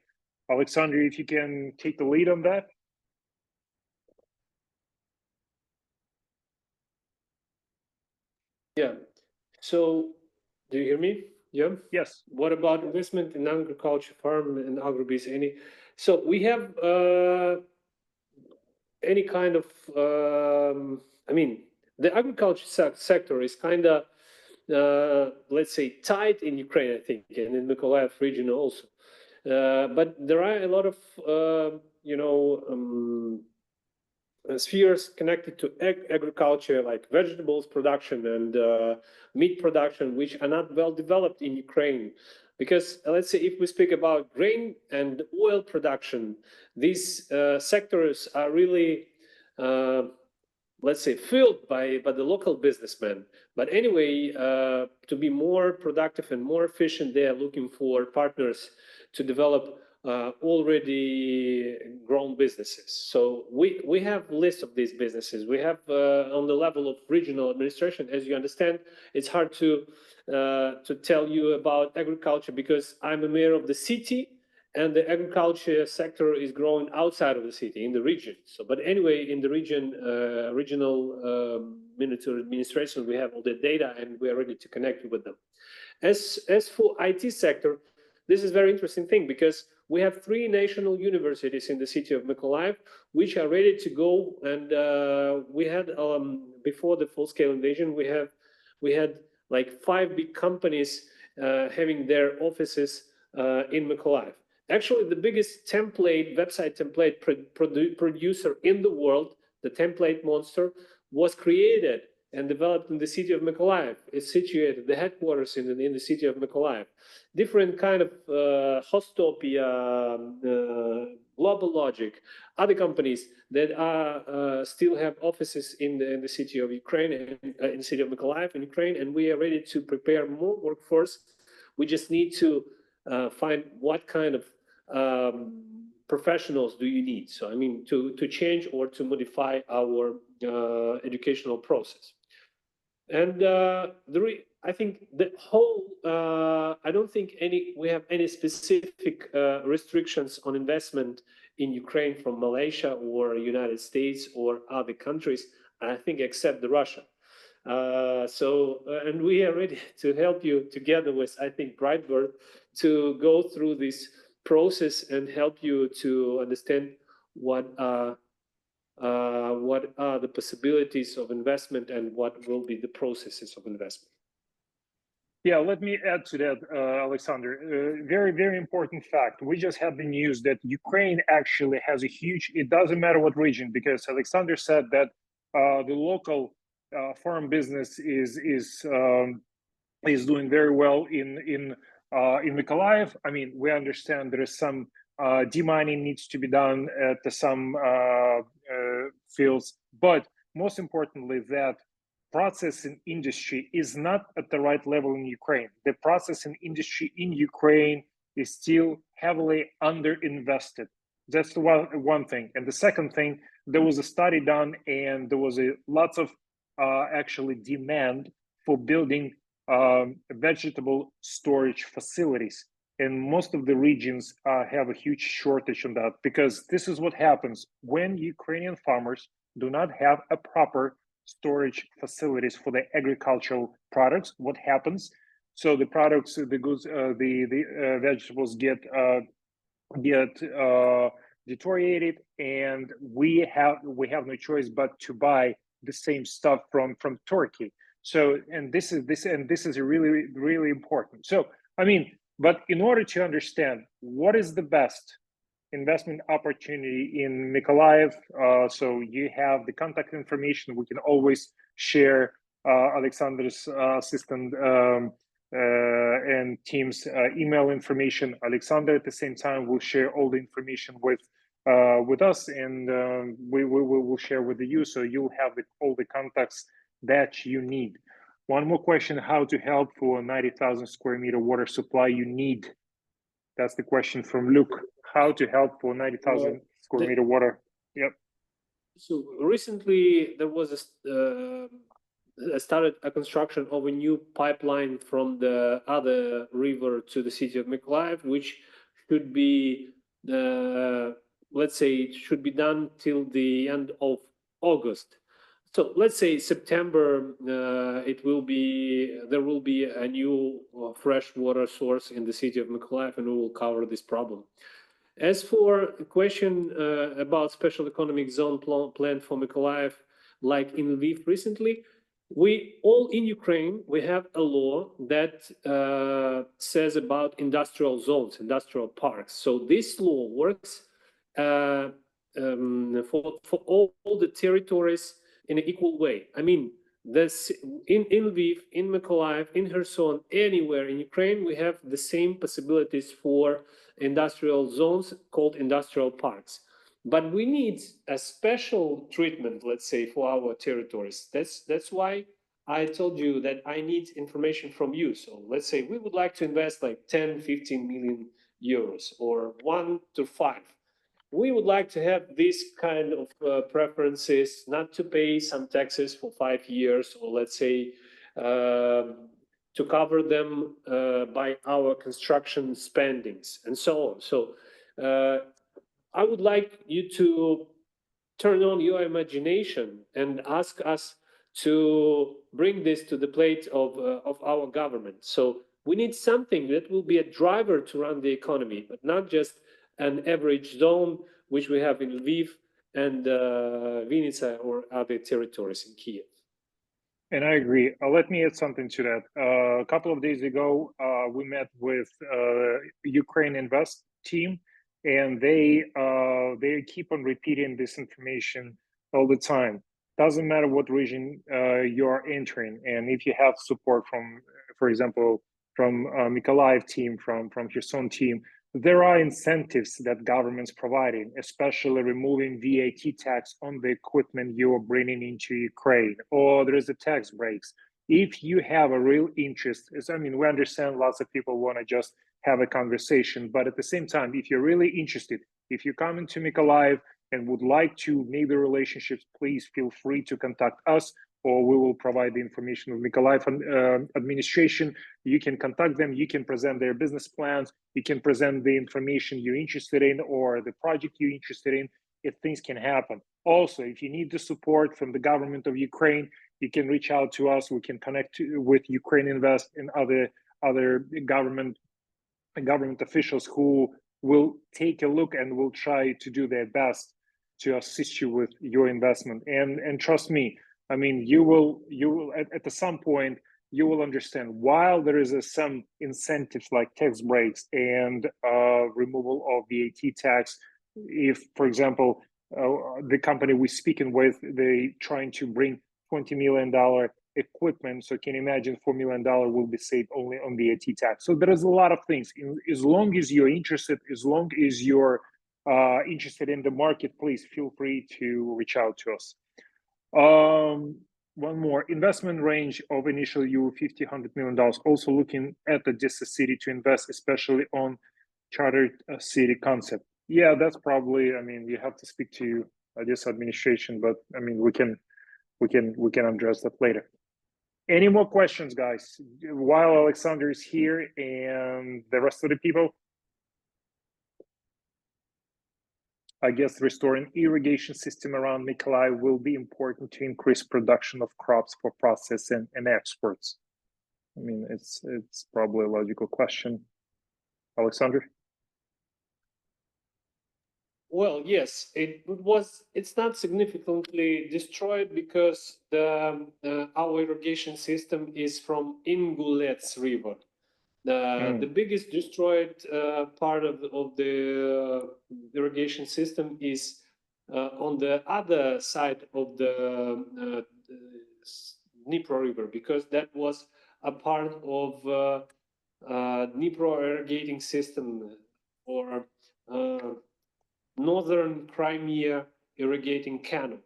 Alexander, if you can take the lead on that. Yeah. So, do you hear me? Yeah. Yes. What about investment in agriculture, farm, and agribusiness? So we have any kind of. The agriculture sector is kind of, let's say, tight in Ukraine, I think, and in the Mykolaiv region also. But there are a lot of, spheres connected to agriculture, like vegetables production and meat production, which are not well developed in Ukraine. Because let's say if we speak about grain and oil production, these sectors are really, let's say, filled by the local businessmen. But anyway, to be more productive and more efficient, they are looking for partners to develop already grown businesses. So we have a list of these businesses. We have on the level of regional administration, as you understand, it's hard to tell you about agriculture because I'm a mayor of the city and the agriculture sector is growing outside of the city in the region. So, but anyway, in the region, regional military administration, we have all the data and we are ready to connect with them. As for IT sector, this is a very interesting thing because we have 3 national universities in the city of Mykolaiv, which are ready to go. And we had, before the full-scale invasion, we had like 5 big companies having their offices in Mykolaiv. Actually, the biggest website template producer in the world, the Template Monster, was created and developed in the city of Mykolaiv. It's situated, the headquarters in the city of Mykolaiv. Different kind of Hostopia, Global Logic, other companies that are still have offices in the city of Ukraine, and in the city of Mykolaiv in Ukraine, and we are ready to prepare more workforce. We just need to find what kind of professionals do you need. So I mean to change or to modify our educational process. And I think the whole, I don't think we have any specific restrictions on investment in Ukraine from Malaysia or United States or other countries, I think, except the Russia. And we are ready to help you together with, I think, Brightbird to go through this process and help you to understand what are the possibilities of investment and what will be the processes of investment. Yeah, let me add to that, Alexander. Very, very important fact. We just had the news that Ukraine actually has a huge, it doesn't matter what region, because Alexander said that the local farm business is doing very well in Mykolaiv. I mean, we understand there is some demining needs to be done at some fields, but most importantly, that processing industry is not at the right level in Ukraine. The processing industry in Ukraine is still heavily underinvested. That's the one thing. And the second thing, there was a study done, and there was lots of actually demand for building vegetable storage facilities. And most of the regions have a huge shortage on that, because this is what happens when Ukrainian farmers do not have a proper storage facilities for the agricultural products. What happens? So the products, the goods, the vegetables get deteriorated, and we have no choice but to buy the same stuff from Turkey. So, and this is really, really important. So, I mean, but in order to understand what is the best investment opportunity in Mykolaiv, so you have the contact information. We can always share Alexander's assistant and team's email information. Alexander, at the same time, will share all the information with us, and we will share with you, so you'll have all the contacts that you need. One more question: how to help for 90,000 square meter water supply you need? That's the question from Luke. How to help for 90,000 square meter water? Yep. So recently there was started a construction of a new pipeline from the other river to the city of Mykolaiv, which should be, let's say, it should be done till the end of August. So let's say September, there will be a new fresh water source in the city of Mykolaiv, and we will cover this problem. As for the question about special economic zone plan for Mykolaiv, like in Lviv recently, in Ukraine, we have a law that says about industrial zones, industrial parks. So this law works for all the territories in an equal way. I mean, this in Lviv, in Mykolaiv, in Kherson, anywhere in Ukraine, we have the same possibilities for industrial zones called industrial parks. But we need a special treatment, let's say, for our territories. That's why I told you that I need information from you. So let's say we would like to invest like 10, 15 million euros or 1 to 5. We would like to have this kind of preferences, not to pay some taxes for 5 years, or let's say to cover them by our construction spendings and so on. So I would like you to turn on your imagination and ask us to bring this to the plate of our government. So we need something that will be a driver to run the economy, but not just an average zone, which we have in Lviv and Vinnytsia or other territories in Kiev. And I agree. Let me add something to that. A couple of days ago, we met with Ukraine Invest team, and they keep on repeating this information all the time. Doesn't matter what region you are entering, and if you have support from, for example, from Mykolaiv team, from Kherson team, there are incentives that government's providing, especially removing VAT tax on the equipment you're bringing into Ukraine, or there is a tax breaks. If you have a real interest, I mean, we understand lots of people want to just have a conversation, but at the same time, if you're really interested, if you come into Mykolaiv and would like to make the relationships, please feel free to contact us, or we will provide the information of Mykolaiv administration. You can contact them, you can present their business plans, you can present the information you're interested in or the project you're interested in, if things can happen. Also, if you need the support from the government of Ukraine, you can reach out to us. We can connect with Ukraine Invest and other government officials who will take a look and will try to do their best to assist you with your investment. And trust me, I mean, you will at some point you will understand, while there is some incentives like tax breaks and removal of VAT tax. If, for example, the company we're speaking with, they trying to bring $20 million equipment, so can you imagine $4 million will be saved only on VAT tax. So there is a lot of things. As long as you're interested, as long as you're interested in the market, please feel free to reach out to us. One more, investment range of initial $50, $100 million. Also looking at the just city to invest, especially on chartered city concept. Yeah, that's probably, I mean, you have to speak to this administration, but I mean, we can address that later. Any more questions, guys, while Alexander is here and the rest of the people? I guess restoring irrigation system around Mykolaiv will be important to increase production of crops for processing and exports. I mean, it's probably a logical question. Alexander? Well, yes, it's not significantly destroyed because our irrigation system is from Ingulets River. The biggest destroyed part of the irrigation system is on the other side of the Dnipro River, because that was a part of Dnipro irrigating system, or Northern Crimea irrigating canal,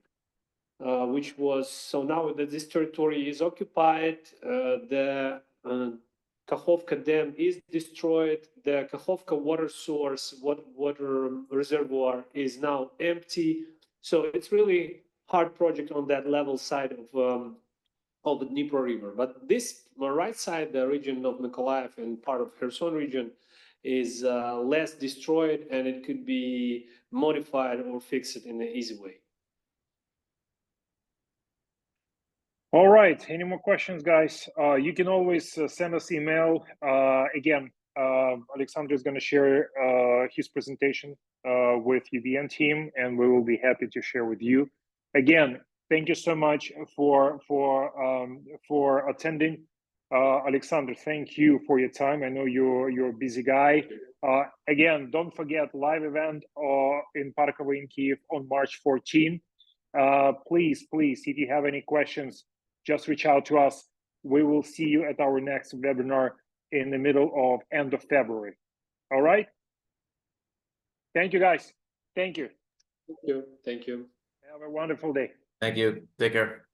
which was, so now that this territory is occupied, the Kakhovka Dam is destroyed. The Kakhovka water source, water reservoir, is now empty. So it's really hard project on that level side of the Dnipro River. But this right side, the region of Mykolaiv and part of Kherson region, is less destroyed, and it could be modified or fixed in an easy way. All right, any more questions, guys? You can always send us email. Again, Alexander is going to share his presentation with UBN team, and we will be happy to share with you. Again, thank you so much for attending. Alexander, thank you for your time. I know you're a busy guy. Again, don't forget live event in Parkovo in Kiev on March 14. Please, if you have any questions, just reach out to us. We will see you at our next webinar in the middle of end of February. All right. Thank you, guys. Thank you. Thank you. Thank you. Have a wonderful day. Thank you. Take care.